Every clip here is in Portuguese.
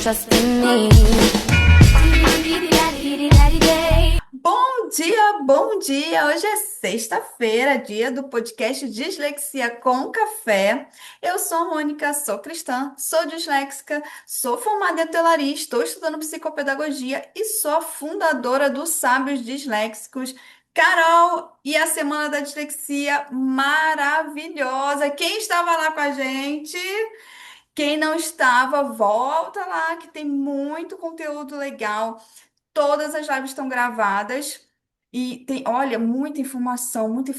trust in me. Bom dia, bom dia! Hoje é sexta-feira, dia do podcast Dislexia com Café. Eu sou a Mônica, sou cristã, sou disléxica, sou formada em hotelaria, estou estudando psicopedagogia e sou a fundadora dos Sábios Disléxicos. Carol, e a Semana da Dislexia maravilhosa! Quem estava lá com a gente? Quem não estava, volta lá que tem muito conteúdo legal. Todas as lives estão gravadas e tem, olha, muita informação, muito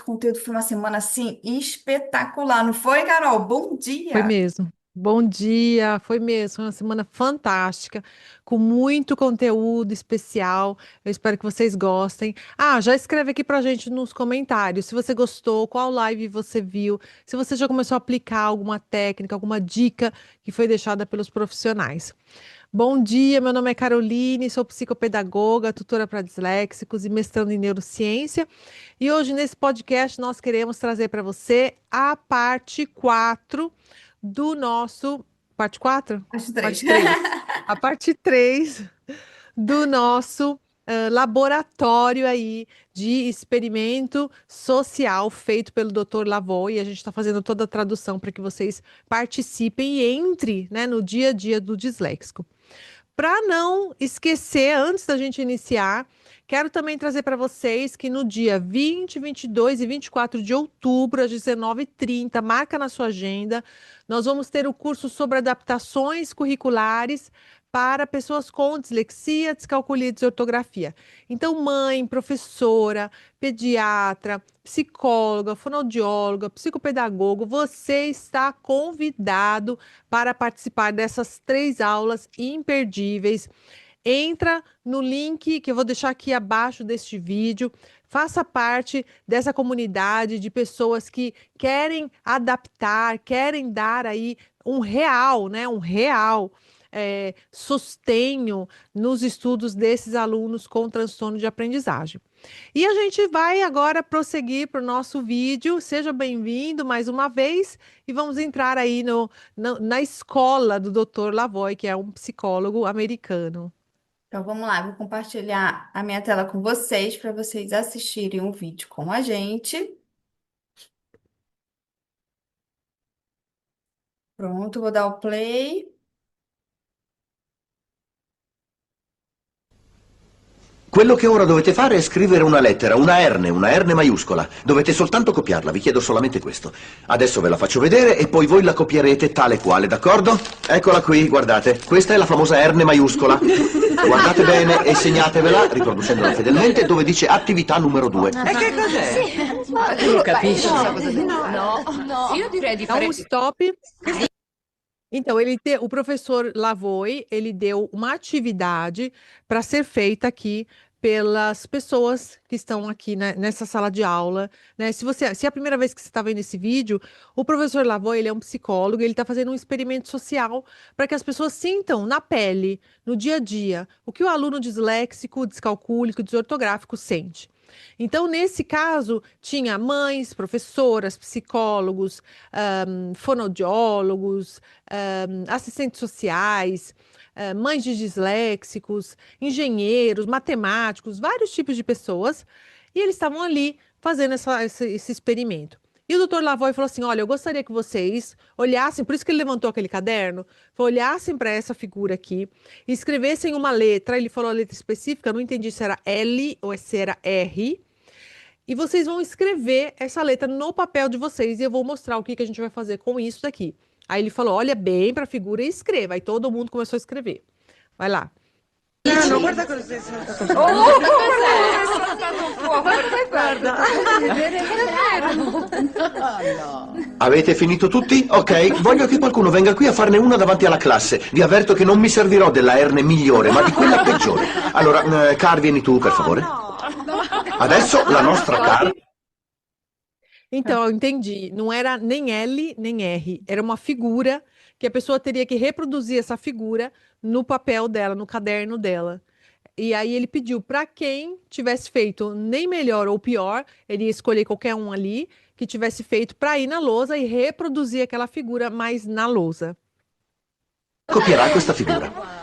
conteúdo. Foi uma semana assim espetacular, não foi, Carol? Bom Foi dia. mesmo. Bom dia, foi mesmo. Foi uma semana fantástica, com muito conteúdo especial. Eu espero que vocês gostem. Ah, já escreve aqui pra gente nos comentários se você gostou, qual live você viu, se você já começou a aplicar alguma técnica, alguma dica que foi deixada pelos profissionais. Bom dia, meu nome é Caroline, sou psicopedagoga, tutora para disléxicos e mestrando em neurociência. E hoje, nesse podcast, nós queremos trazer para você a parte 4 do nosso. Parte 4? Às três. Parte 3. A parte 3 do nosso laboratório aí de experimento social feito pelo Dr. Lavoie. E a gente está fazendo toda a tradução para que vocês participem e entrem, né, no dia a dia do disléxico. Para não esquecer, antes da gente iniciar, quero também trazer para vocês que no dia 20, 22 e 24 de outubro, às 19h30, marca na sua agenda, nós vamos ter o curso sobre adaptações curriculares para pessoas com dislexia, descalculia e desortografia. Então, mãe, professora, pediatra, psicóloga, fonoaudióloga, psicopedagogo, você está convidado para participar dessas 3 aulas imperdíveis. Entra no link que eu vou deixar aqui abaixo deste vídeo. Faça parte dessa comunidade de pessoas que querem adaptar, querem dar aí um real, né? Um real sustenho nos estudos desses alunos com transtorno de aprendizagem. E a gente vai agora prosseguir para o nosso vídeo. Seja bem-vindo mais uma vez e vamos entrar aí na escola do Dr. Lavoie, que é um psicólogo americano. Então vamos lá, vou compartilhar a minha tela com vocês para vocês assistirem o vídeo com a gente. Pronto, vou dar o play. Quello che ora dovete fare è scrivere una R maiuscola. Dovete soltanto copiarla, vi chiedo solamente questo. Adesso ve la faccio vedere e poi voi la copierete tale quale, d'accordo? Eccola qui, guardate. Questa è la famosa R maiuscola. Guardate bene e segnatevela, riproducendola fedelmente, dove dice attività numero 2. E che cos'è? Tu lo capisci? No, no. Io direi di Dá fare... um stop. Então, o professor Lavoie, ele deu uma atividade para ser feita aqui pelas pessoas que estão aqui, né, nessa sala de aula, né? Se é a primeira vez que você está vendo esse vídeo, o professor Lavoie, ele é um psicólogo, ele está fazendo um experimento social para que as pessoas sintam na pele, no dia a dia, o que o aluno disléxico, descalcúlico, desortográfico sente. Então, nesse caso, tinha mães, professoras, psicólogos, fonoaudiólogos, assistentes sociais, mães de disléxicos, engenheiros, matemáticos, vários tipos de pessoas, e eles estavam ali fazendo esse experimento. E o doutor Lavoie falou assim: olha, eu gostaria que vocês olhassem, por isso que ele levantou aquele caderno, olhassem para essa figura aqui, e escrevessem uma letra. Ele falou a letra específica, não entendi se era L ou se era R. E vocês vão escrever essa letra no papel de vocês e eu vou mostrar o que que a gente vai fazer com isso daqui. Aí ele falou: olha bem para a figura e escreva. Aí todo mundo começou a escrever. Vai lá. No, guarda cosa sei saltato fuori. Oh, cos'è? È saltato fuori. Guarda. Avete finito tutti? Ok, voglio che qualcuno venga qui a farne una davanti alla classe. Vi avverto che non mi servirò della R migliore, ma di quella peggiore. Allora, Car, vieni tu, per favore. Adesso la nostra Car... Então, eu entendi. Não era nem L nem R. Era uma figura que a pessoa teria que reproduzir essa figura no papel dela, no caderno dela. E aí ele pediu para quem tivesse feito nem melhor ou pior, ele ia escolher qualquer um ali que tivesse feito para ir na lousa e reproduzir aquela figura mais na lousa. copierà questa figura.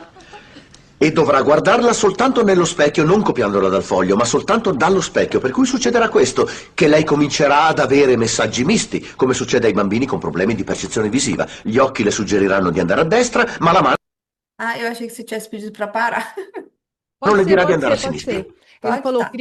E dovrà guardarla soltanto nello specchio, non copiandola dal foglio, ma soltanto dallo specchio. Per cui succederà questo, che lei comincerà ad avere messaggi misti, come succede ai bambini con problemi di percezione visiva. Gli occhi le suggeriranno di andare a destra, ma la mano Ah, eu achei que você tivesse pedido para parar. non le dirà di Pode andare a ser, pode sinistra. ser. Ele Pode falou, tá.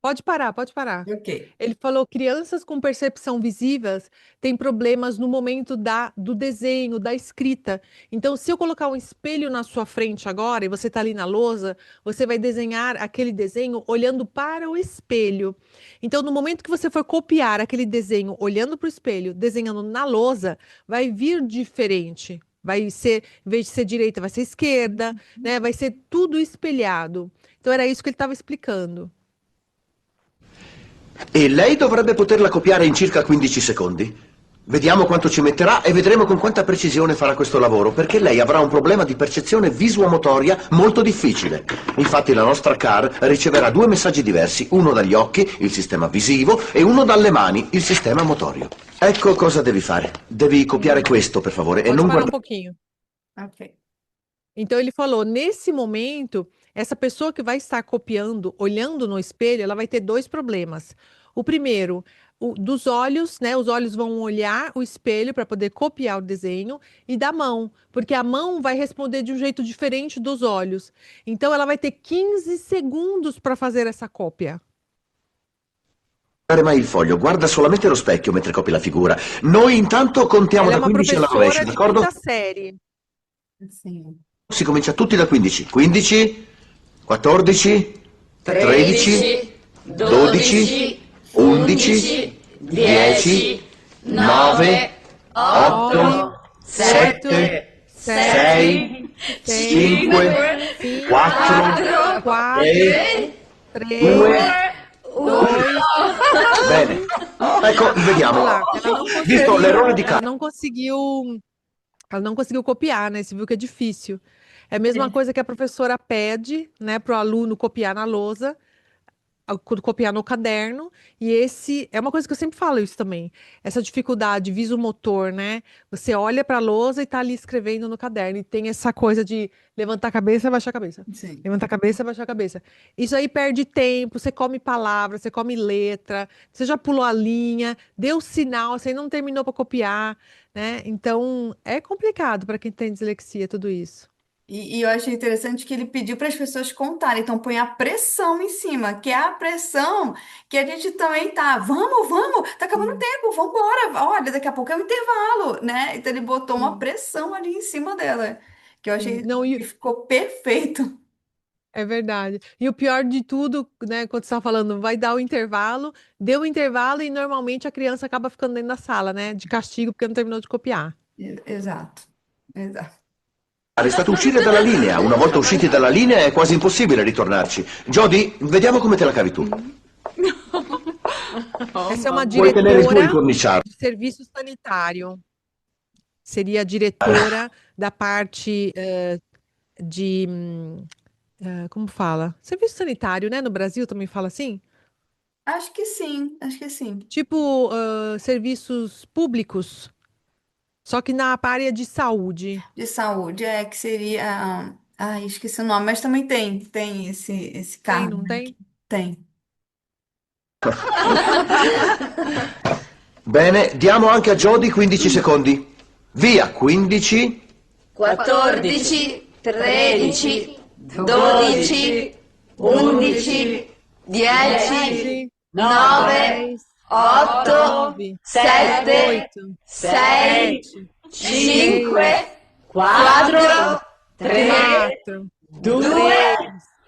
pode parar, pode parar. Ok. Ele falou, crianças com percepção visivas têm problemas no momento do desenho, da escrita. Então, se eu colocar um espelho na sua frente agora e você está ali na lousa, você vai desenhar aquele desenho olhando para o espelho. Então, no momento que você for copiar aquele desenho olhando para o espelho, desenhando na lousa, vai vir diferente. Vai ser, em vez de ser direita, vai ser esquerda, né? Vai ser tudo espelhado. Então, era isso que ele estava explicando. E lei dovrebbe poterla copiare in circa 15 secondi. Vediamo quanto ci metterà e vedremo con quanta precisione farà questo lavoro, perché lei avrà un problema di percezione visuomotoria molto difficile. Infatti la nostra car riceverà 2 messaggi diversi, uno dagli occhi, il sistema visivo, e uno dalle mani, il sistema motorio. Ecco cosa devi fare. Devi copiare questo, per favore, e Pode non parar um guardare... pouquinho. Ok. Então ele falou, nesse momento, essa pessoa que vai estar copiando, olhando no espelho, ela vai ter 2 problemas. O primeiro, dos olhos, né? Os olhos vão olhar o espelho para poder copiar o desenho, e da mão, porque a mão vai responder de um jeito diferente dos olhos. Então ela vai ter 15 segundos para fazer essa cópia. mai il foglio, guarda solamente lo specchio mentre copi la figura. Noi intanto contiamo Ela é da uma 15 alla rovescia, professora de d'accordo? quinta série. Sim. Si comincia tutti da 15. 15, 14, 13, 12, 11, 10, 9, 8, 7, 6, 5, 4, 3, 2... Bene, ecco, vediamo. Olha lá, ela não Visto conseguiu, l'errore di ela Carlo. não conseguiu copiar, né? Você viu que é difícil. É a mesma coisa que a professora pede, né, para o aluno copiar na lousa, copiar no caderno, e esse é uma coisa que eu sempre falo isso também. Essa dificuldade visomotor, né? Você olha para a lousa e tá ali escrevendo no caderno, e tem essa coisa de levantar a cabeça e baixar a cabeça. Sim. Levantar a cabeça e baixar a cabeça. Isso aí perde tempo, você come palavra, você come letra, você já pulou a linha, deu sinal, você ainda não terminou para copiar, né? Então, é complicado para quem tem dislexia tudo isso. E eu achei interessante que ele pediu para as pessoas contarem, então põe a pressão em cima, que é a pressão que a gente também tá. Vamos, tá acabando o tempo, vamos embora. Olha, daqui a pouco é o intervalo, né? Então ele botou uma pressão ali em cima dela, que eu achei Não, que ficou perfeito. é verdade. E o pior de tudo, né, quando você está falando, vai dar o intervalo, deu o intervalo e normalmente a criança acaba ficando dentro da sala, né, de castigo porque não terminou de copiar. Exato, exato. Restate uscire dalla linea. Una volta usciti dalla linea è quasi impossibile ritornarci. Jody, vediamo come te la cavi tu. Essa é uma Puoi tenere tu il diretora corniciario. de serviço sanitário. Seria a diretora da parte de, como fala? Serviço sanitário, né? No Brasil também fala assim? Acho que sim, acho que sim. Tipo, serviços públicos, só que na área de saúde. De saúde, que seria. Ai, esqueci o nome, mas também tem esse Tem, cargo, não né? tem? Tem. Bene, diamo anche a Jody 15 secondi. Via, 15, 14, 13, 12, 11, 10, 9, 8, 9, 7, 8, 6, 7, 5, 4, 3, 4, 2, 1.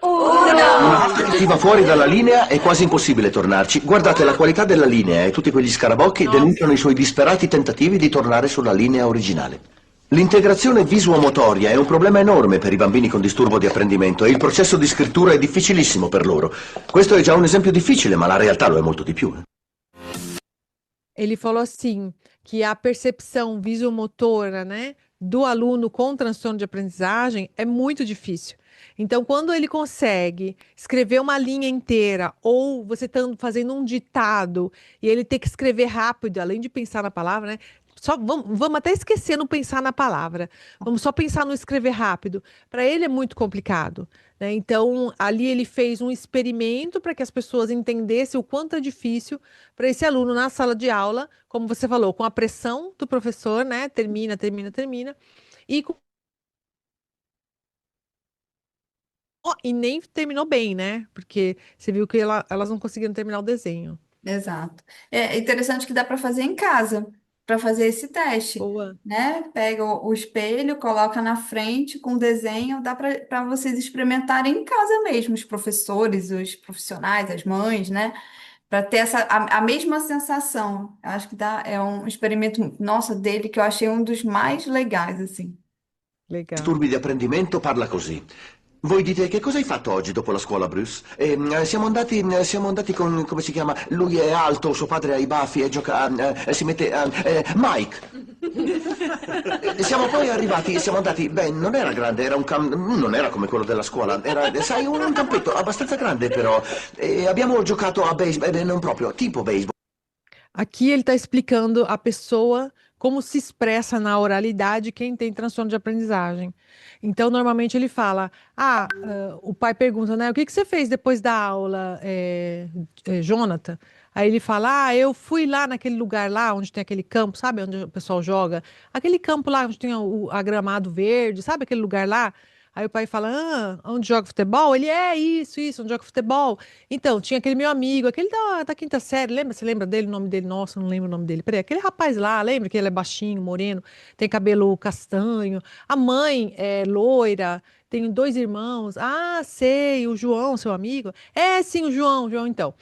1. una volta che ti va fuori dalla linea è quasi impossibile tornarci. Guardate, la qualità della linea e tutti quegli scarabocchi denunciano i suoi disperati tentativi di tornare sulla linea originale. L'integrazione visuomotoria è un problema enorme per i bambini con disturbo di apprendimento e il processo di scrittura è difficilissimo per loro. Questo è già un esempio difficile, ma la realtà lo è molto di più. Ele falou assim, que a percepção visomotora, né, do aluno com transtorno de aprendizagem é muito difícil. Então, quando ele consegue escrever uma linha inteira, ou você está fazendo um ditado, e ele tem que escrever rápido, além de pensar na palavra, né, só vamos até esquecer não pensar na palavra. Vamos só pensar no escrever rápido. Para ele é muito complicado, né? Então, ali ele fez um experimento para que as pessoas entendessem o quanto é difícil para esse aluno na sala de aula, como você falou, com a pressão do professor, né? Termina, termina, termina. E, e nem terminou bem, né? Porque você viu que elas não conseguiram terminar o desenho. Exato. É interessante que dá para fazer em casa, para fazer esse teste, Boa. né? Pega o espelho, coloca na frente com desenho, dá para vocês experimentarem em casa mesmo, os professores, os profissionais, as mães, né? Para ter a mesma sensação. Eu acho que dá, é um experimento, nossa, dele que eu achei um dos mais legais, assim. Legal. Disturbi di apprendimento parla così. Voi dite che cosa hai fatto oggi dopo la scuola, Bruce? Siamo andati con, come si chiama? Lui è alto, suo padre ha i baffi e gioca, si mette, Mike. Siamo poi arrivati, siamo andati, beh, non era grande, era non era come quello della scuola, era, sai, un campetto abbastanza grande però, e abbiamo giocato a baseball, non proprio, tipo baseball. Aqui ele está explicando a pessoa como se expressa na oralidade quem tem transtorno de aprendizagem. Então, normalmente ele fala: o pai pergunta, né? O que que você fez depois da aula, Jonathan? Aí ele fala: eu fui lá naquele lugar lá onde tem aquele campo, sabe? Onde o pessoal joga. Aquele campo lá onde tem a gramado verde, sabe aquele lugar lá? Aí o pai fala: onde joga futebol? Ele é isso, onde joga futebol. Então, tinha aquele meu amigo, aquele da quinta série, lembra? Você lembra dele, o nome dele? Nossa, eu não lembro o nome dele. Peraí, aquele rapaz lá, lembra que ele é baixinho, moreno, tem cabelo castanho. A mãe é loira, tem dois irmãos. Ah, sei, o João, seu amigo. É, sim, o João, então.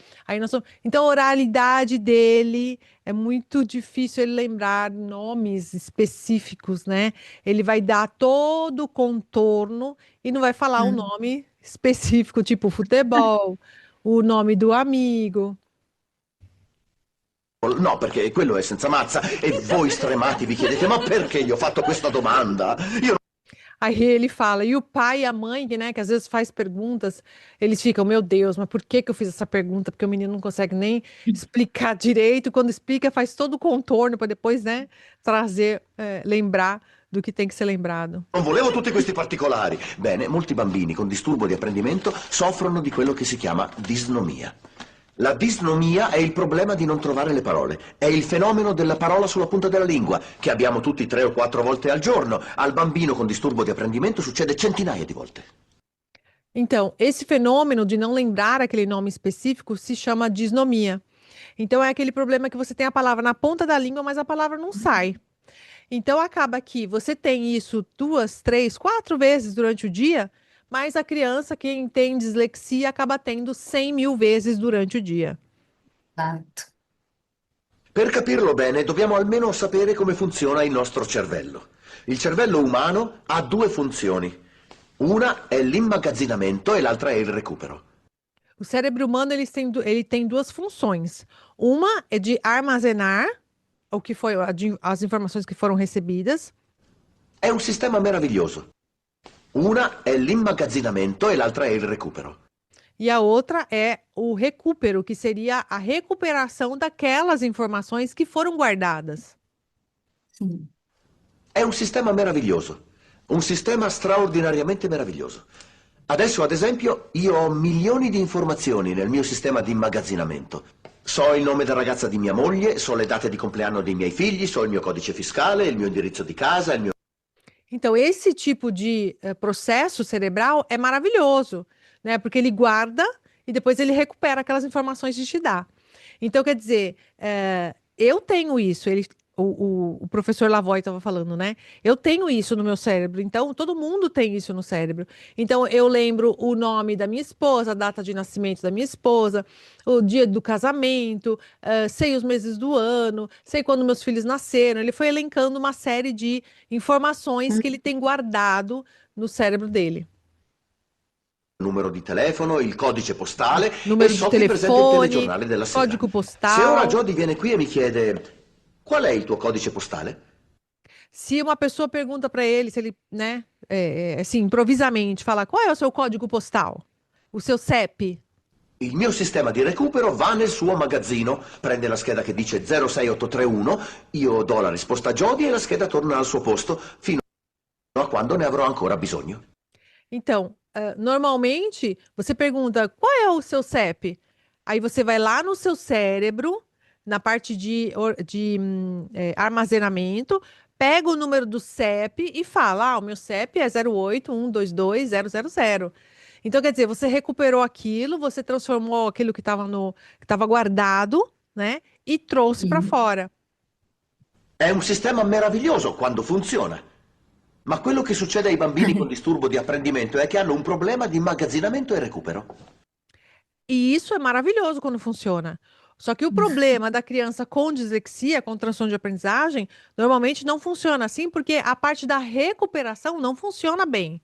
Então, a oralidade dele é muito difícil ele lembrar nomes específicos, né? Ele vai dar todo o contorno e não vai falar o Hum. nome específico, tipo futebol, o nome do amigo. No, perché quello è senza mazza. E voi stremati vi chiedete, ma perché gli ho fatto questa domanda? Io Aí ele fala, e o pai e a mãe, que, né, que às vezes faz perguntas, eles ficam, meu Deus, mas por que que eu fiz essa pergunta? Porque o menino não consegue nem explicar direito, quando explica, faz todo o contorno para depois, né, trazer, lembrar do que tem que ser lembrado. non volevo tutti questi particolari. Bene, molti bambini con disturbo di apprendimento soffrono di quello che si chiama disnomia. La disnomia è il problema di non trovare le parole. È il fenomeno della parola sulla punta della lingua, che abbiamo tutti 3 o 4 volte al giorno. Al bambino con disturbo di apprendimento succede centinaia di volte. Então, esse fenômeno de não lembrar aquele nome específico se chama disnomia. Então, é aquele problema que você tem a palavra na ponta da língua, mas a palavra não sai. Então, acaba que você tem isso 2, 3, 4 vezes durante o dia, mas a criança, quem tem dislexia, acaba tendo 100.000 vezes durante o dia. Exato. Per capirlo bene, dobbiamo almeno sapere come funziona il nostro cervello. Il cervello umano ha 2 funzioni. Una è l'immagazzinamento e l'altra è il recupero. O cérebro humano ele tem duas funções. Uma é de armazenar o que foi as informações que foram recebidas, È un sistema meraviglioso. Una è l'immagazzinamento e l'altra è il recupero. e a outra é o recupero, que seria a recuperação daquelas informações que foram guardadas. Sim. È un sistema meraviglioso. Un sistema straordinariamente meraviglioso. Adesso, ad esempio, io ho milioni di informazioni nel mio sistema di immagazzinamento. So il nome della ragazza di mia moglie, so le date di compleanno dei miei figli, so il mio codice fiscale, il mio indirizzo di casa, il mio... Então, esse tipo de processo cerebral é maravilhoso, né? Porque ele guarda e depois ele recupera aquelas informações de te dar. Então, quer dizer, eu tenho isso, o professor Lavoie estava falando, né? Eu tenho isso no meu cérebro, então todo mundo tem isso no cérebro. Então, eu lembro o nome da minha esposa, a data de nascimento da minha esposa, o dia do casamento, sei os meses do ano, sei quando meus filhos nasceram. Ele foi elencando uma série de informações que ele tem guardado no cérebro dele. numero di telefono, il codice postale e Número de so qui per esempio il telefone, telegiornale della sera. código Se ora postal. Jody viene qui e mi chiede qual è il tuo codice postale? Se uma pessoa pergunta para ele, se ele, né, assim, improvisamente, fala qual é o seu código postal? O seu CEP? Il mio sistema di recupero va nel suo magazzino, prende la scheda che dice 06831, io do la risposta a Jody e la scheda torna al suo posto fino a quando ne avrò ancora bisogno. Então, normalmente você pergunta qual é o seu CEP? Aí você vai lá no seu cérebro, na parte de armazenamento, pega o número do CEP e fala: o meu CEP é 081222000. Então, quer dizer, você recuperou aquilo, você transformou aquilo que estava guardado, né? E trouxe para Sim. fora. È un sistema meraviglioso quando funziona. Ma quello che succede ai bambini con disturbo di apprendimento è che hanno un problema di immagazzinamento e recupero. E isso é maravilhoso quando funciona. Só que o problema da criança com dislexia, com transtorno de aprendizagem, normalmente não funciona assim, porque a parte da recuperação não funciona bem.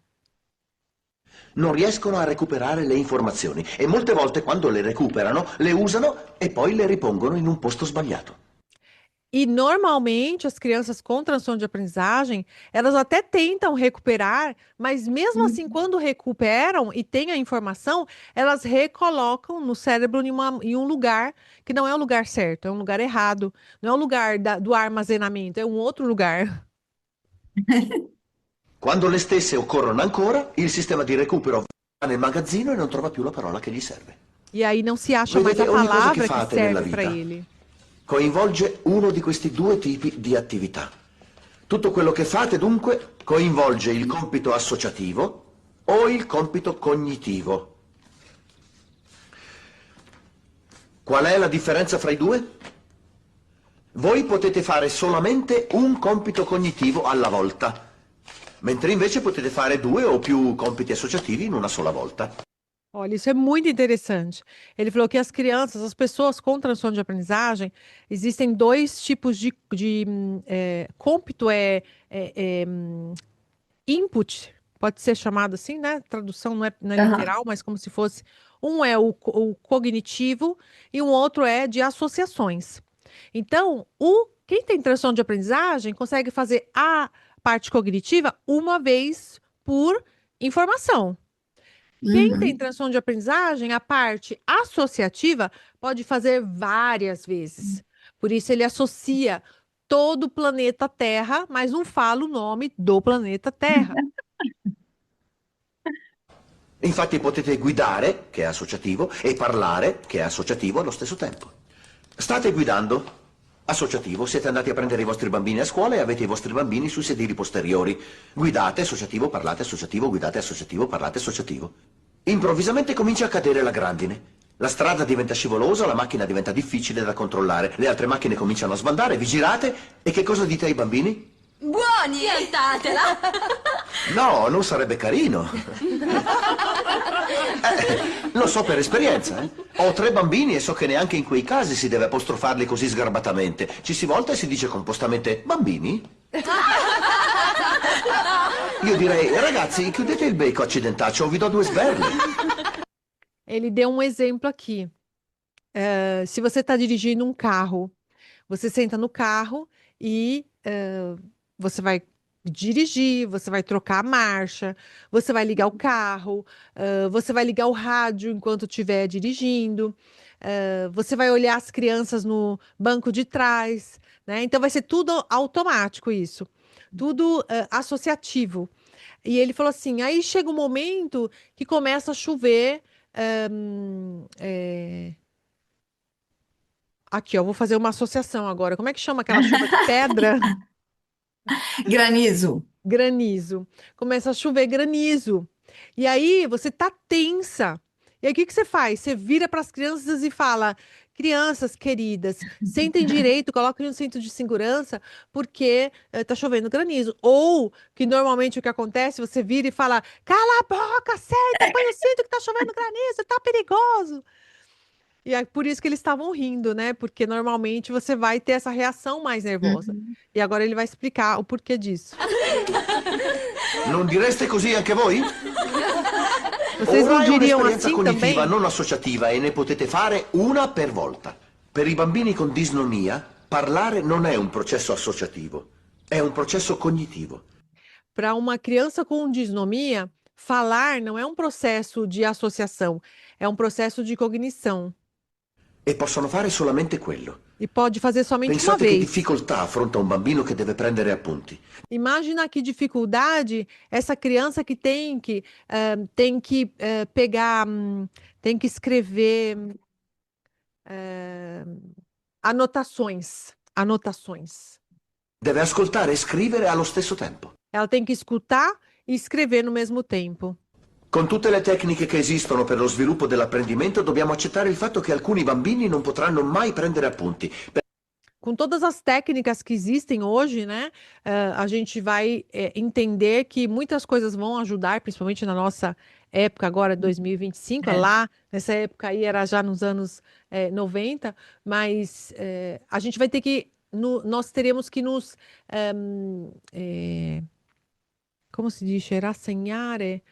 Non riescono a recuperare le informazioni e molte volte quando le recuperano le usano e poi le ripongono in un posto sbagliato. E normalmente as crianças com transtorno de aprendizagem, elas até tentam recuperar, mas mesmo assim, quando recuperam e têm a informação, elas recolocam no cérebro em um lugar que não é o lugar certo, é um lugar errado. Não é o lugar do armazenamento, é um outro lugar. Quando le stesse occorrono ancora, il sistema di recupero va nel magazzino e non trova più la parola che gli serve. E aí não se acha mais a Vedete, ogni cosa palavra che que fate nella serve para vita ele. coinvolge uno di questi due tipi di attività. Tutto quello che fate dunque coinvolge il compito associativo o il compito cognitivo. Qual è la differenza fra i due? Voi potete fare solamente un compito cognitivo alla volta, mentre invece potete fare 2 o più compiti associativi in una sola volta. Olha, isso é muito interessante. Ele falou que as crianças, as pessoas com transtorno de aprendizagem, existem dois tipos de cômpito, input, pode ser chamado assim, né? Tradução não é Aham. literal, mas como se fosse. Um é o cognitivo e um outro é de associações. Então, quem tem transtorno de aprendizagem consegue fazer a parte cognitiva uma vez por informação. Quem tem Uhum. transtorno de aprendizagem, a parte associativa pode fazer várias vezes. Por isso ele associa todo o planeta Terra, mas não fala o nome do planeta Terra. Infatti potete guidare, che è associativo, e parlare, che è associativo allo stesso tempo. State guidando? Associativo, siete andati a prendere i vostri bambini a scuola e avete i vostri bambini sui sedili posteriori. Guidate, associativo, parlate, associativo, guidate, associativo, parlate, associativo. Improvvisamente comincia a cadere la grandine. La strada diventa scivolosa, la macchina diventa difficile da controllare, le altre macchine cominciano a sbandare, vi girate e che cosa dite ai bambini? Buoni! Piantatela! No, non sarebbe carino. Lo so per esperienza, eh. Ho 3 bambini e so che neanche in quei casi si deve apostrofarli così sgarbatamente. Ci si volta e si dice compostamente, bambini? Io direi, ragazzi, chiudete il becco accidentaccio, vi do 2 sberle. Ele deu um exemplo aqui. Se você está dirigindo um carro, você senta no carro e você vai dirigir, você vai trocar a marcha, você vai ligar o carro, você vai ligar o rádio enquanto estiver dirigindo, você vai olhar as crianças no banco de trás, né? Então vai ser tudo automático isso, tudo associativo. E ele falou assim, aí chega um momento que começa a chover. Aqui, ó, vou fazer uma associação agora. Como é que chama aquela chuva de pedra? Granizo. Granizo. Começa a chover granizo. E aí você tá tensa. E aí o que que você faz? Você vira para as crianças e fala: crianças queridas, sentem direito, coloquem um cinto de segurança, porque tá chovendo granizo. Ou, que normalmente o que acontece, você vira e fala: cala a boca, senta, põe o cinto que tá chovendo granizo, tá perigoso. E é por isso que eles estavam rindo, né? Porque normalmente você vai ter essa reação mais nervosa. E agora ele vai explicar o porquê disso. Non direste così anche voi? Vocês Ora não è diriam un'esperienza assim também? cognitiva non associativa e ne potete fare una per volta. Per i bambini con disnomia, parlare non è un processo associativo, è un processo cognitivo. Para uma criança com disnomia, falar não é um processo de associação, é um processo de cognição. E possono fare solamente quello. E pode fazer somente uma Pensate che vez. difficoltà affronta un bambino che deve prendere appunti. Imagina que dificuldade essa criança que pegar, tem que escrever anotações. Deve ascoltare e scrivere allo stesso tempo. Ela tem que escutar e escrever no mesmo tempo. Con tutte le tecniche che esistono per lo sviluppo dell'apprendimento, dobbiamo accettare il fatto che alcuni bambini non potranno mai prendere appunti. Com todas as técnicas que existem hoje, né, a gente vai entender que muitas coisas vão ajudar, principalmente na nossa época agora, 2025, lá nessa época aí era já nos anos 90, mas a gente vai ter que, nós teremos que nos, como se diz, rassegnare,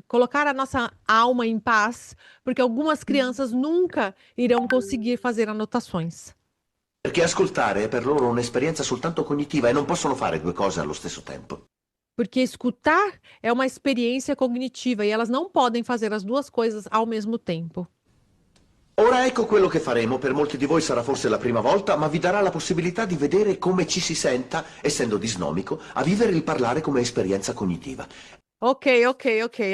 colocar a nossa alma em paz, porque algumas crianças nunca irão conseguir fazer anotações. Perché ascoltare è per loro un'esperienza soltanto cognitiva e non possono fare due cose allo stesso tempo. Porque escutar é uma experiência cognitiva e elas não podem fazer as duas coisas ao mesmo tempo. Ora ecco quello che faremo, per molti di voi sarà forse la prima volta, ma vi darà la possibilità di vedere come ci si senta, essendo disnomico, a vivere il parlare come esperienza cognitiva. Ok.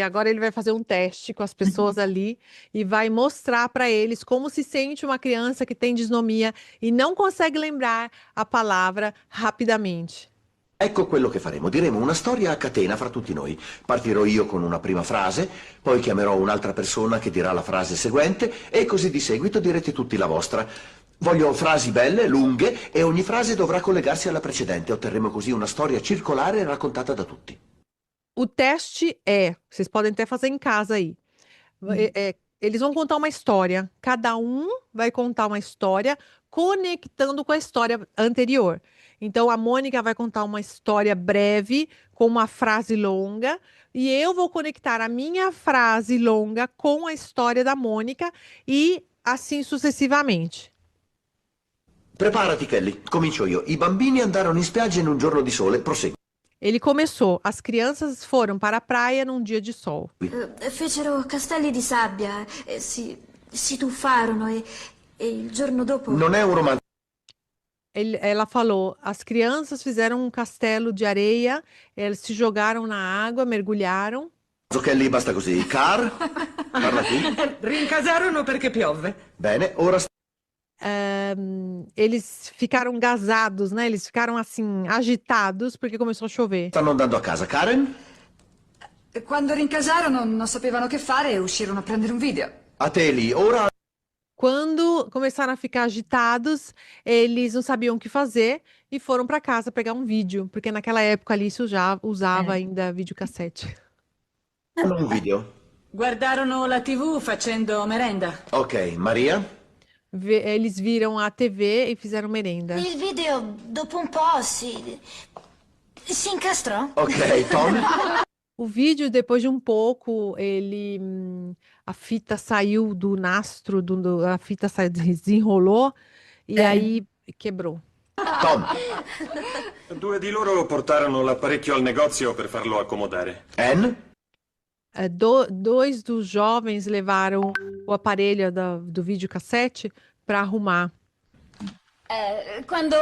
Agora ele vai fazer um teste com as pessoas ali e vai mostrar para eles como se sente uma criança que tem disnomia e não consegue lembrar a palavra rapidamente. Ecco quello che faremo. Diremo una storia a catena fra tutti noi. Partirò io con una prima frase, poi chiamerò un'altra persona che dirà la frase seguente e così di seguito direte tutti la vostra. Voglio frasi belle, lunghe e ogni frase dovrà collegarsi alla precedente. Otterremo così una storia circolare raccontata da tutti. O teste vocês podem até fazer em casa aí. Eles vão contar uma história. Cada um vai contar uma história conectando com a história anterior. Então, a Mônica vai contar uma história breve com uma frase longa e eu vou conectar a minha frase longa com a história da Mônica e assim sucessivamente. Preparati, Kelly. Comincio io. I bambini andarono in spiaggia in un giorno di sole. Prosegui. Ele começou. As crianças foram para a praia num dia de sol. Fecero castelli di sabbia, si tuffarono e il giorno dopo... Non è un romanzo. Ela falou, as crianças fizeram um castelo de areia, eles se jogaram na água, mergulharam. Kelly, basta così. Car, parla tu. Rincasarono perché piove. Bene, ora... Eles ficaram gasados, né? Eles ficaram assim, agitados, porque começou a chover. Stanno andando a casa. Karen? Quando rincasarono non sapevano che fare e uscirono a prendere un video. A te, Lee. Ora... Quando começaram a ficar agitados, eles não sabiam o que fazer e foram para casa pegar um vídeo, porque naquela época ali isso já usava ainda videocassete. Un video. Guardarono la TV facendo merenda. Ok, Maria? Eles viram a TV e fizeram merenda. Il video, dopo un po', si incastrò. Ok, Tom? O vídeo, depois de um pouco, a fita saiu do nastro, a fita desenrolou e aí quebrou. Tom? Due di loro portarono l'apparecchio al negozio per farlo accomodare. Anne? Dois dos jovens levaram o aparelho do videocassete para arrumar. Quando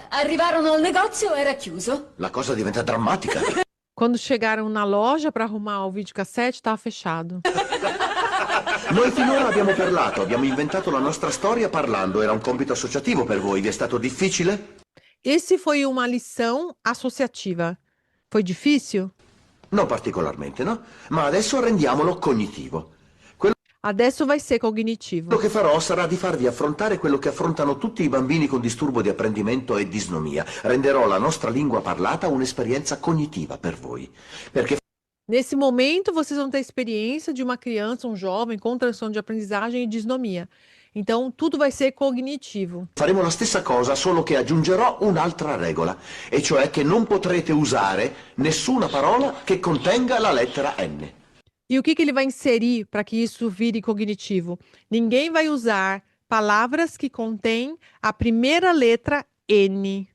arrivarono al negozio era chiuso. La cosa diventa drammatica. Quando chegaram na loja para arrumar o videocassete, estava fechado. Noi finora abbiamo parlato, abbiamo inventato la nostra storia parlando. Era un compito associativo per voi. Vi è stato difficile? Esse foi uma lição associativa. Foi difícil? Non particolarmente, no? Ma adesso rendiamolo cognitivo. Adesso vai ser cognitivo. Quello che farò sarà di farvi affrontare quello che affrontano tutti i bambini con disturbo di apprendimento e disnomia. Renderò la nostra lingua parlata un'esperienza cognitiva per voi. Perché Nesse momento, vocês vão ter a experiência de uma criança, um jovem com transtorno de aprendizagem e disnomia. Então, tudo vai ser cognitivo. faremo la stessa cosa, solo che aggiungerò un'altra regola, e cioè che non potrete usare nessuna parola che contenga la lettera N. E o que ele vai inserir para que isso vire cognitivo? Ninguém vai usar palavras que contêm a primeira letra N.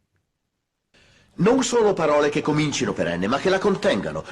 Non solo parole che comincino per N, ma che la contengano.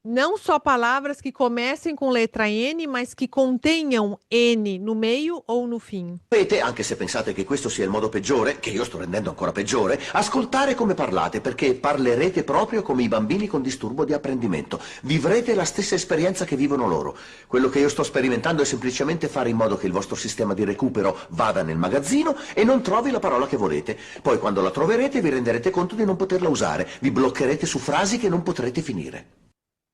Não só palavras que comecem com letra N, mas que contenham N no meio ou no fim. Dovete, anche se pensate che questo sia il modo peggiore, che io sto rendendo ancora peggiore, ascoltare come parlate, perché parlerete proprio come i bambini con disturbo di apprendimento. Vivrete la stessa esperienza che vivono loro. Quello che io sto sperimentando è semplicemente fare in modo che il vostro sistema di recupero vada nel magazzino e non trovi la parola che volete. Poi quando la troverete vi renderete conto di non poterla usare. Vi bloccherete su frasi che non potrete finire.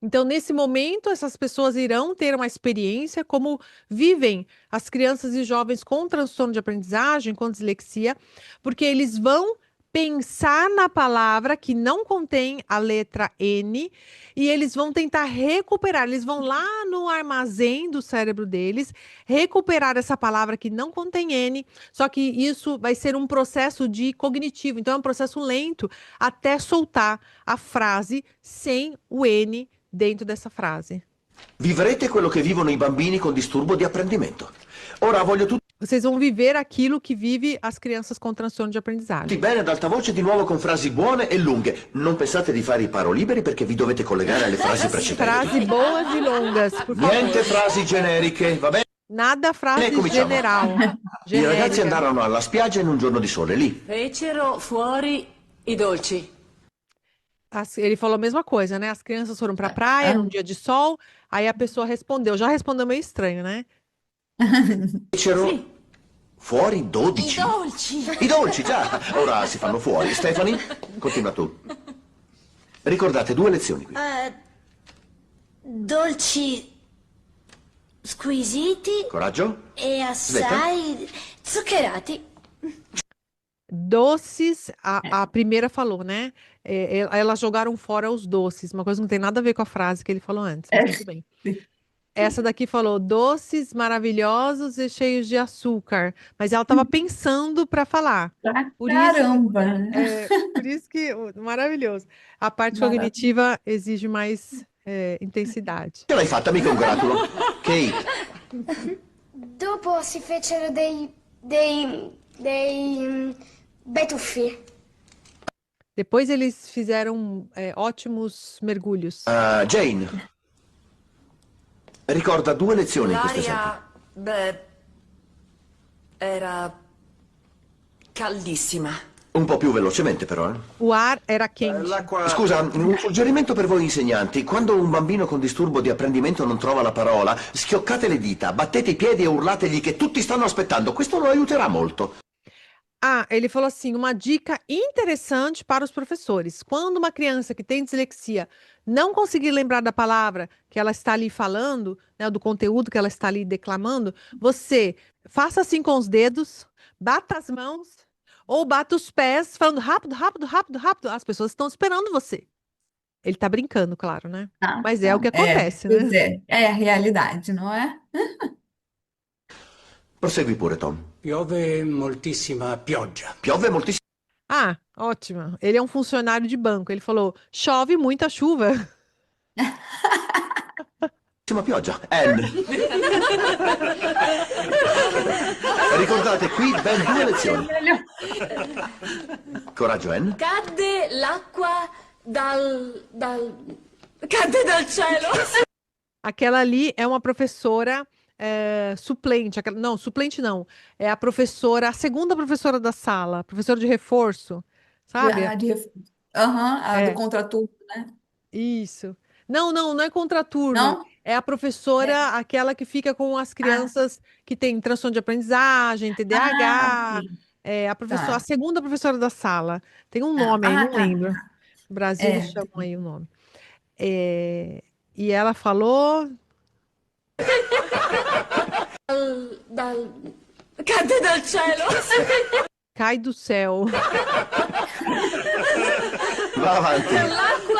Então, nesse momento, essas pessoas irão ter uma experiência como vivem as crianças e jovens com transtorno de aprendizagem, com dislexia, porque eles vão pensar na palavra que não contém a letra N e eles vão tentar recuperar, eles vão lá no armazém do cérebro deles, recuperar essa palavra que não contém N, só que isso vai ser um processo de cognitivo, então é um processo lento até soltar a frase sem o N dentro dessa frase. Vivrete quello che vivono i bambini con disturbo di apprendimento. Ora voglio tutti Vocês vão viver aquilo que vive as crianças com transtorno de aprendizagem. bene ad alta voce di nuovo con frasi buone e lunghe. Non pensate di fare i paroliberi perché vi dovete collegare alle frasi precedenti. Frasi boas e longas, por favor. Niente frasi generiche, va bene? Nada frase cominciamo. general. I ragazzi generica. andarono alla spiaggia in un giorno di sole, lì. Fecero fuori i dolci. Ele falou a mesma coisa, né? As crianças foram pra praia num dia de sol, aí a pessoa respondeu. Já respondeu meio estranho, né? Fecero fuori 12. I dolci, già. Ora si fanno fuori. Stephanie, continua tu. Ricordate 2 lezioni qui. Dolci squisiti Coraggio. e assai zuccherati. Doces, a primeira falou, né? Elas jogaram fora os doces, uma coisa que não tem nada a ver com a frase que ele falou antes, mas tudo bem. Essa daqui falou doces maravilhosos e cheios de açúcar, mas ela estava pensando para falar. Por isso, Caramba! por isso que maravilhoso. A parte Maravilha. cognitiva exige mais intensidade. Ce l'hai fatta, mi congratulo. Kate, Dopo si fecero dei betuffi. Depois eles fizeram ótimos mergulhos. Jane, ricorda 2 lezioni in questo esempio. Beh, era caldissima. Un po' più velocemente però, eh. O ar era quente. L'acqua... Scusa, un suggerimento per voi insegnanti. Quando un bambino con disturbo di apprendimento non trova la parola, schioccate le dita, battete i piedi e urlategli che tutti stanno aspettando. Questo lo aiuterà molto. Ah, ele falou assim, uma dica interessante para os professores. Quando uma criança que tem dislexia não conseguir lembrar da palavra que ela está ali falando, né, do conteúdo que ela está ali declamando, você faça assim com os dedos, bata as mãos ou bata os pés, falando rápido, rápido, rápido, rápido. As pessoas estão esperando você. Ele tá brincando, claro, né? Ah, Mas é o que acontece, né? pois é a realidade, não é? Prosegui pure, Tom. Piove moltissima pioggia. Piove moltissimo. Ah, ótimo. Ele é um funcionário de banco. Ele falou, chove muita chuva. Pioggia. N. Ricordate qui ben 2 lezioni. Coraggio, N. Cadde l'acqua cadde dal cielo. Aquela ali é uma professora suplente. Não, suplente não. É a professora, a segunda professora da sala, professora de reforço, sabe? Do contraturno, né? Isso. Não é contraturno. Não? É a professora, aquela que fica com as crianças que têm transtorno de aprendizagem, TDAH. Sim. É a professora, Tá. a segunda professora da sala. Tem um nome aí, não tá. lembro. No Brasil eles É. chamam aí o nome. E ela falou. Cadde dal cielo. Cai do céu. Va avanti. L'acqua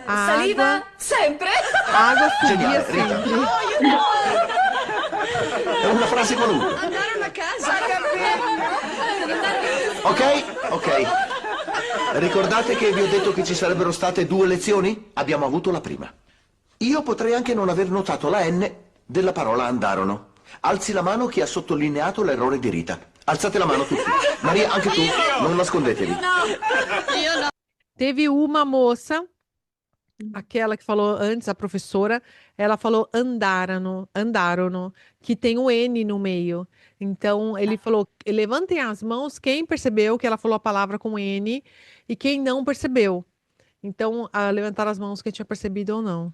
A saliva água, sempre. a água subia Geniale, Rita. sempre. È una frase qualunque. Andarono a casa. Ok. Ricordate che vi ho detto che ci sarebbero state 2 lezioni? Abbiamo avuto la prima. Io potrei anche non aver notato la N della parola andarono. Alzi la mano chi ha sottolineato l'errore di Rita. Alzate la mano tutti. Maria, anche tu. Non nascondetevi. Teve uma moça, aquela que falou antes, a professora, ela falou andarono, que tem o N no meio. Então, ele falou, levantem as mãos quem percebeu que ela falou a palavra com N e quem não percebeu. Então, levantaram as mãos quem tinha percebido ou não.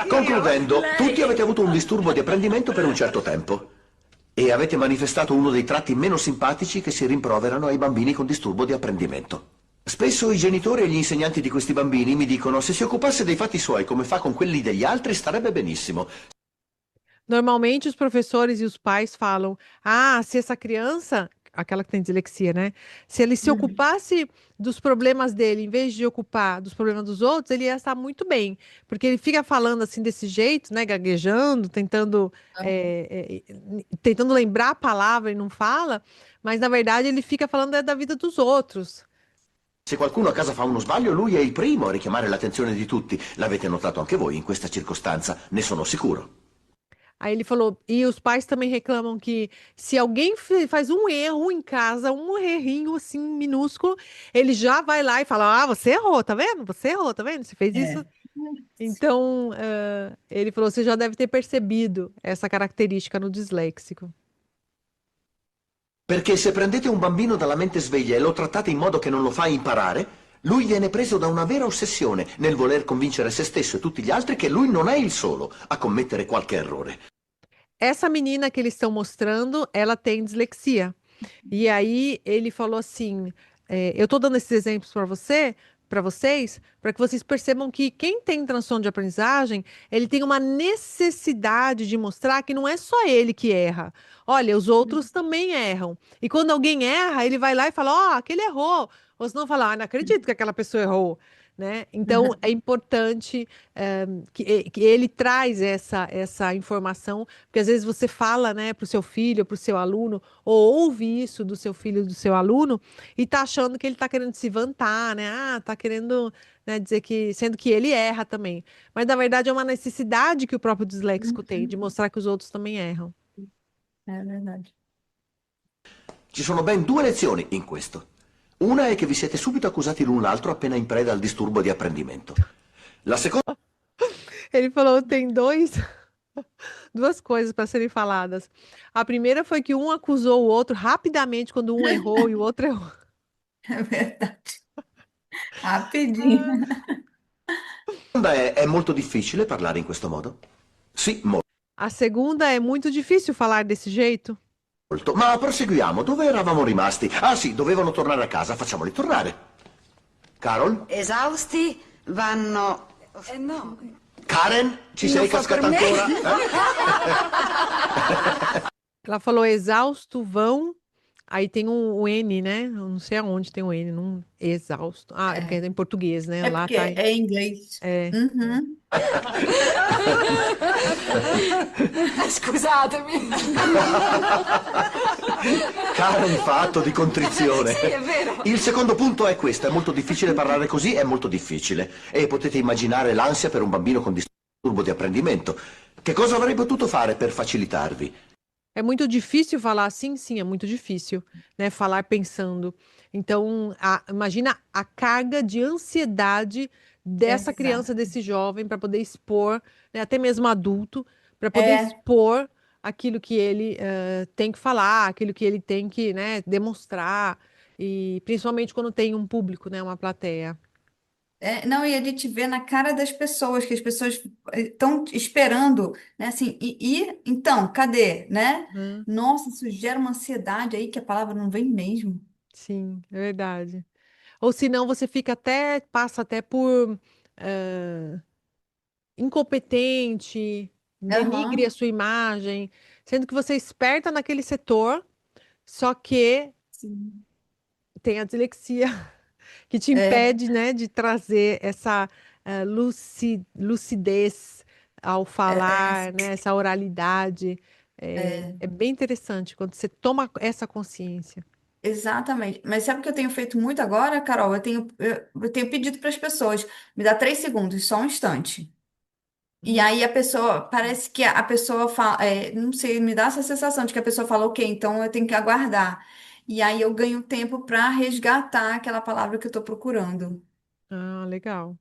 Concludendo, tutti avete avuto un disturbo di apprendimento per un certo tempo e avete manifestato uno dei tratti meno simpatici che si rimproverano ai bambini con disturbo di apprendimento. Spesso i genitori e gli insegnanti di questi bambini mi dicono se si occupasse dei fatti suoi come fa con quelli degli altri starebbe benissimo. Normalmente, os professores e os pais falam: ah, se essa criança, aquela que tem dislexia, né? Se ele se ocupasse dos problemas dele, em vez de ocupar dos problemas dos outros, ele ia estar muito bem. Porque ele fica falando assim desse jeito, né? Gaguejando, tentando lembrar a palavra e não fala, mas na verdade ele fica falando da vida dos outros. Se qualcuno a casa fa uno sbaglio, lui è il primo a richiamare l'attenzione di tutti. L'avete notato anche voi in questa circostanza, ne sono sicuro. Aí ele falou, e os pais também reclamam que se alguém faz um erro em casa, um errinho assim minúsculo, ele já vai lá e fala: ah, você errou, tá vendo? Você errou, tá vendo? Você fez isso. Então, ele falou, você já deve ter percebido essa característica no disléxico. Perché se prendete un bambino dalla mente sveglia e lo trattate in modo che non lo fa imparare, lui viene preso da una vera ossessione nel voler convincere se stesso e tutti gli altri che lui non è il solo a commettere qualche errore. Essa menina que eles estão mostrando, ela tem dislexia. E aí ele falou assim: eu estou dando esses exemplos para vocês, para que vocês percebam que quem tem transtorno de aprendizagem, ele tem uma necessidade de mostrar que não é só ele que erra. Olha, os outros também erram. E quando alguém erra, ele vai lá e fala: ó, aquele errou. Ou senão fala: ah, não acredito que aquela pessoa errou. Né? Então, é importante que ele traz essa informação, porque às vezes você fala, né, para o seu filho, para o seu aluno, ou ouve isso do seu filho, do seu aluno, e tá achando que ele está querendo se vantar, né? Ah, tá querendo, né, dizer que, sendo que ele erra também. Mas, na verdade, é uma necessidade que o próprio disléxico tem, de mostrar que os outros também erram. É verdade. Ci sono ben due lezioni in questo. Una è che vi siete subito accusati l'un l'altro appena in preda al disturbo di apprendimento. La seconda... Ele falou, tem duas coisas para serem faladas. A primeira foi que um acusou o outro rapidamente quando um errou e o outro errou. É verdade. Rapidinho. È molto difficile parlare in questo modo? Sì, molto. A segunda é muito difícil falar desse jeito. Ma proseguiamo. Dove eravamo rimasti? Ah sì, dovevano tornare a casa. Facciamoli tornare. Carol? Esausti vanno... No. Karen? Ci sei Non fa cascata per me. ancora? Ela falou exausto, vão. Aí tem o N, né? Eu não sei aonde tem o N, não, exausto. Ah, é porque é em português, né? É Lá porque tá. é em inglês. É. Uhum. Scusatemi. Karen fa atto di contrizione. Sì, è vero. Il secondo punto è questo. È molto difficile parlare così, è molto difficile. E potete immaginare l'ansia per un bambino con disturbo di apprendimento. Che cosa avrei potuto fare per facilitarvi? É muito difícil falar assim, sim, é muito difícil, né? Falar pensando. Então, imagina a carga de ansiedade dessa criança, desse jovem, para poder expor, né? Até mesmo adulto, para poder expor aquilo que ele tem que falar, aquilo que ele tem que, né, demonstrar, e principalmente quando tem um público, né, uma plateia. Não, e a gente vê na cara das pessoas que as pessoas estão esperando, né? Assim, então, cadê, né? Nossa, isso gera uma ansiedade aí que a palavra não vem mesmo. Sim, é verdade. Ou senão você passa até por incompetente, denigre a sua imagem, sendo que você é esperta naquele setor, só que Sim. tem a dislexia que te impede, né, de trazer essa lucidez ao falar, né, essa oralidade. É bem interessante quando você toma essa consciência. Exatamente. Mas sabe o que eu tenho feito muito agora, Carol? Eu tenho pedido para as pessoas, me dá 3 segundos, só um instante. E aí parece que a pessoa fala, não sei, me dá essa sensação de que a pessoa fala, ok, então eu tenho que aguardar. E aí eu ganho tempo para resgatar aquela palavra que eu estou procurando. Ah, legal.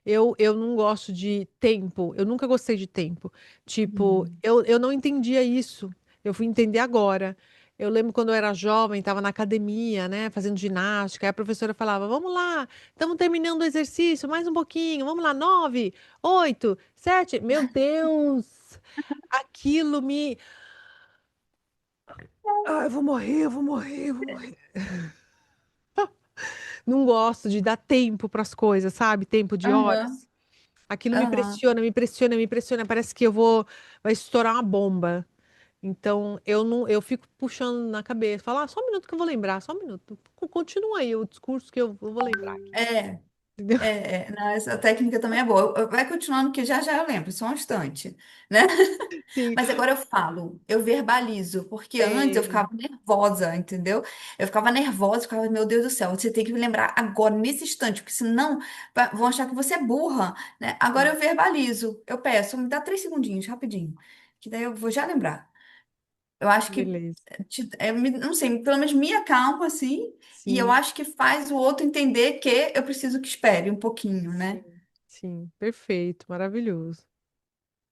Eu não gosto de tempo, eu nunca gostei de tempo. Tipo, eu não entendia isso. Eu fui entender agora. Eu lembro quando eu era jovem, estava na academia, né, fazendo ginástica, aí a professora falava: Vamos lá, estamos terminando o exercício, mais um pouquinho, vamos lá, 9, 8, 7. Meu Deus! Aquilo me. Ah, eu vou morrer, eu vou morrer, eu vou morrer. Não gosto de dar tempo para as coisas, sabe? Tempo de Aham, horas. Aquilo me aham. pressiona, me pressiona, me pressiona. Parece que vai estourar uma bomba. Então, eu não, eu fico puxando na cabeça, falar, só um minuto que eu vou lembrar, só um minuto. Continua aí o discurso que eu vou lembrar aqui. É, Entendeu? não, essa técnica também é boa. Vai continuando que já já eu lembro, só um instante, né? Sim. Mas agora eu falo, eu verbalizo, porque antes eu É, ficava nervosa, entendeu? Eu ficava nervosa, ficava, meu Deus do céu, você tem que me lembrar agora, nesse instante, porque senão vão achar que você é burra, né? Agora sim. eu verbalizo, eu peço, me dá 3 segundinhos, rapidinho, que daí eu vou já lembrar. Eu acho que, Beleza. não sei, pelo menos me acalma, assim, e eu Sim, acho que faz o outro entender que eu preciso que espere um pouquinho, né? sim, sim. Perfeito, maravilhoso.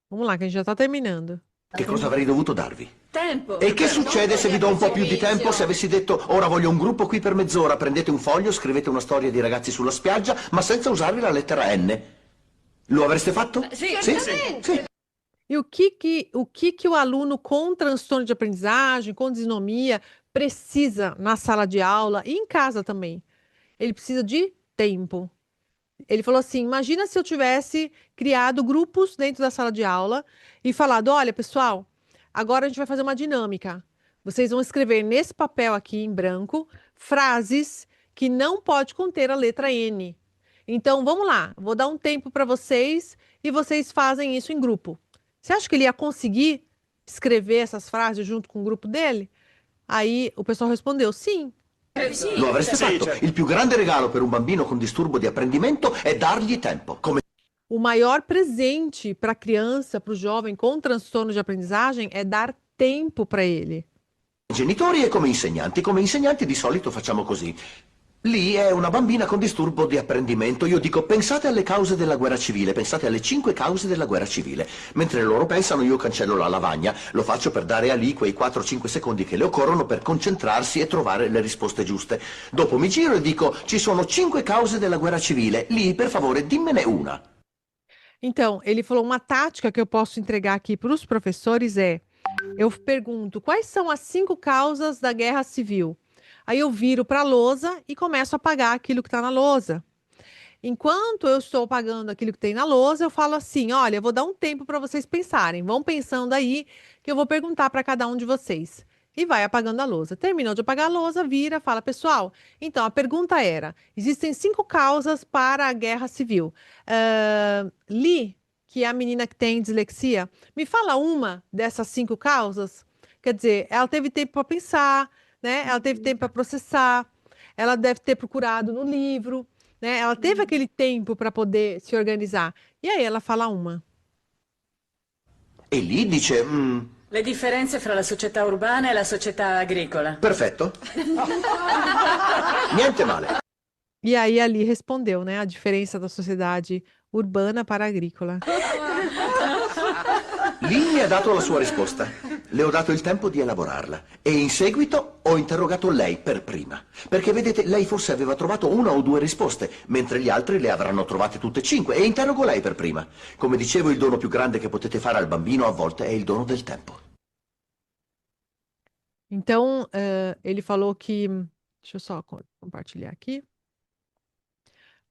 Vamos lá, que a gente já está terminando. Che cosa avrei dovuto darvi? Tempo. E che Non succede se vi do un po' più di tempo? Se precipizio. avessi detto ora voglio un gruppo qui per mezz'ora, prendete un foglio, scrivete una storia di ragazzi sulla spiaggia, ma senza usare la lettera N. Lo avreste fatto? Sì, Sì? certamente. Sì. E o aluno com transtorno de aprendizagem, com dislexia, precisa na sala de aula e em casa também? Ele precisa de tempo. Ele falou assim: imagina se eu tivesse criado grupos dentro da sala de aula e falado: olha, pessoal, agora a gente vai fazer uma dinâmica. Vocês vão escrever nesse papel aqui em branco frases que não pode conter a letra N. Então, vamos lá, vou dar um tempo para vocês e vocês fazem isso em grupo. Você acha que ele ia conseguir escrever essas frases junto com o grupo dele? Aí o pessoal respondeu: sim. Lo avreste Sì, fatto. certo. Il più grande regalo per un bambino con disturbo di apprendimento è dargli tempo. Come O maior presente para a criança, para o jovem com transtorno de aprendizagem é dar tempo para ele. genitori e come insegnanti. Come insegnanti di solito facciamo così. Lì è una bambina con disturbo di apprendimento. Io dico pensate alle cause della guerra civile, pensate alle 5 cause della guerra civile. Mentre loro pensano io cancello la lavagna, lo faccio per dare a lì quei 4-5 secondi che le occorrono per concentrarsi e trovare le risposte giuste. Dopo mi giro e dico ci sono 5 cause della guerra civile, lì per favore dimmene una. Então, ele falou uma tática que eu posso entregar aqui para os professores é: eu pergunto quais são as 5 causas da guerra civil. Aí eu viro para a lousa e começo a apagar aquilo que está na lousa. Enquanto eu estou apagando aquilo que tem na lousa, eu falo assim: olha, eu vou dar um tempo para vocês pensarem. Vão pensando aí que eu vou perguntar para cada um de vocês. E vai apagando a lousa. Terminou de apagar a lousa, vira, fala, pessoal. Então, a pergunta era: existem 5 causas para a guerra civil. Li, que é a menina que tem dislexia, me fala uma dessas 5 causas. Quer dizer, ela teve tempo para pensar, né? Ela teve tempo para processar. Ela deve ter procurado no livro, né? Ela teve aquele tempo para poder se organizar. E aí ela fala uma. E lì dice Le differenze fra la società urbana e la società agricola. perfetto. Niente male. E aí ali respondeu, né? A diferença da sociedade urbana para a agrícola. Lì mi ha dato la sua risposta. Le ho dato il tempo di elaborarla e in seguito ho interrogato lei per prima. Perché vedete, lei forse aveva trovato 1 o 2 risposte, mentre gli altri le avranno trovate tutte 5 e interrogo lei per prima. Come dicevo, il dono più grande che potete fare al bambino a volte è il dono del tempo. Então, ele falou que. Deixa eu só compartilhar aqui.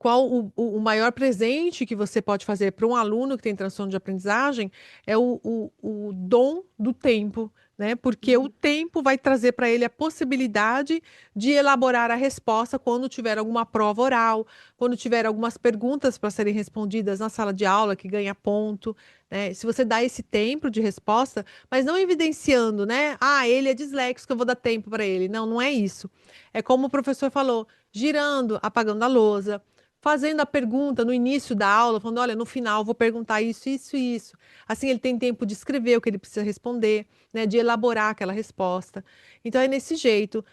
Qual o maior presente que você pode fazer para um aluno que tem transtorno de aprendizagem é o dom do tempo, né? Porque o tempo vai trazer para ele a possibilidade de elaborar a resposta quando tiver alguma prova oral, quando tiver algumas perguntas para serem respondidas na sala de aula, que ganha ponto, né? Se você dá esse tempo de resposta, mas não evidenciando, né? Ah, ele é disléxico, eu vou dar tempo para ele. Não, não é isso. É como o professor falou, girando, apagando a lousa, fazendo a pergunta no início da aula, falando, olha, no final vou perguntar isso, isso e isso. Assim ele tem tempo de escrever o que ele precisa responder, né, de elaborar aquela resposta. Então é nesse jeito,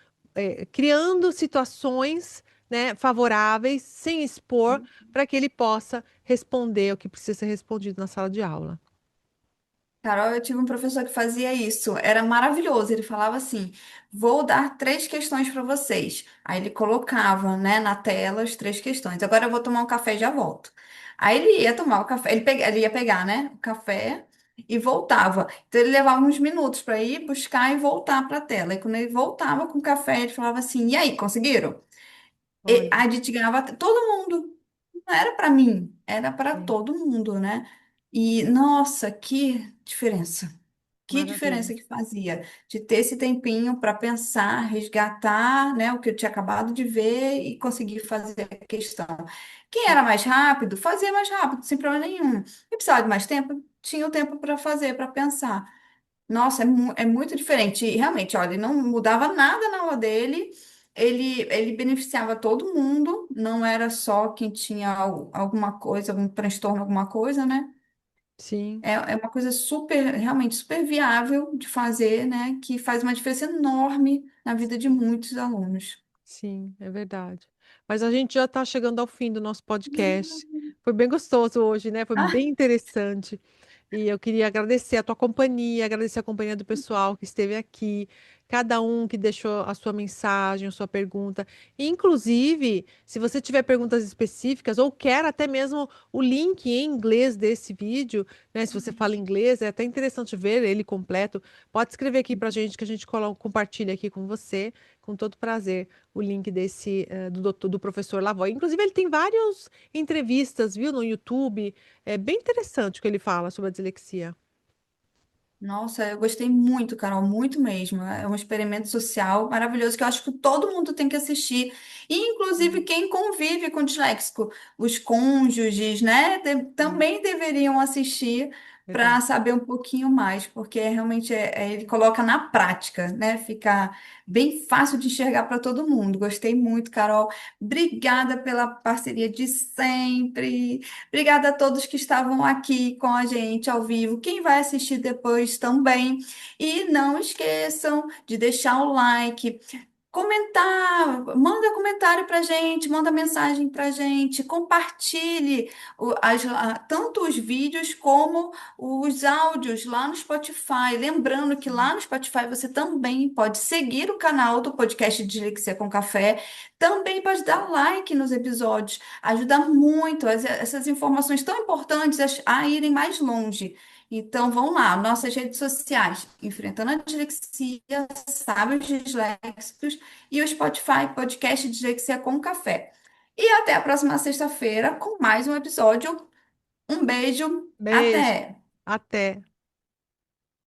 criando situações né, favoráveis, sem expor, para que ele possa responder o que precisa ser respondido na sala de aula. Carol, eu tive um professor que fazia isso, era maravilhoso. Ele falava assim: vou dar 3 questões para vocês. Aí ele colocava, né, na tela as 3 questões. Agora eu vou tomar um café e já volto. Aí ele ia tomar o café, ele ia pegar, né, o café e voltava. Então ele levava uns minutos para ir buscar e voltar para a tela. E quando ele voltava com o café, ele falava assim: e aí, conseguiram? E Olha, a gente ganhava todo mundo. Não era para mim, era para sim, todo mundo, né? E nossa, que diferença. Que maravilha. diferença que fazia de ter esse tempinho para pensar, resgatar, né, o que eu tinha acabado de ver e conseguir fazer a questão. Quem era mais rápido, fazia mais rápido, sem problema nenhum. E precisava de mais tempo, tinha o tempo para fazer, para pensar. Nossa, é muito diferente. E realmente, olha, ele não mudava nada na aula dele. Ele beneficiava todo mundo, não era só quem tinha alguma coisa, algum transtorno, alguma coisa, né? Sim. É uma coisa super, realmente super viável de fazer, né? Que faz uma diferença enorme na vida de muitos alunos. Sim, é verdade. Mas a gente já está chegando ao fim do nosso podcast. Foi bem gostoso hoje, né? Foi Ah, bem interessante. E eu queria agradecer a tua companhia, agradecer a companhia do pessoal que esteve aqui, cada um que deixou a sua mensagem, a sua pergunta. E, inclusive, se você tiver perguntas específicas ou quer até mesmo o link em inglês desse vídeo, né? Se você fala inglês, é até interessante ver ele completo. Pode escrever aqui para a gente que a gente compartilha aqui com você, com todo prazer, o link desse do professor Lavoie. Inclusive, ele tem várias entrevistas, viu, no YouTube. É bem interessante o que ele fala sobre a dislexia. nossa, eu gostei muito, Carol, muito mesmo. É um experimento social maravilhoso que eu acho que todo mundo tem que assistir. E, inclusive, Sim, quem convive com disléxico, os cônjuges, né, sim, também deveriam assistir para verdade. saber um pouquinho mais, porque realmente ele coloca na prática, né? Fica bem fácil de enxergar para todo mundo. Gostei muito, Carol. Obrigada pela parceria de sempre. Obrigada a todos que estavam aqui com a gente ao vivo. Quem vai assistir depois também. E não esqueçam de deixar o like, comentar, manda comentário pra gente, manda mensagem pra gente, compartilhe tanto os vídeos como os áudios lá no Spotify. Lembrando que lá no Spotify você também pode seguir o canal do podcast Dislexia com Café, também pode dar like nos episódios, ajuda muito essas informações tão importantes a irem mais longe. Então, vão lá, nossas redes sociais, Enfrentando a Dislexia, Sábios Disléxicos e o Spotify Podcast Dislexia com Café. E até a próxima sexta-feira com mais um episódio. Um beijo, Beijo, até! até.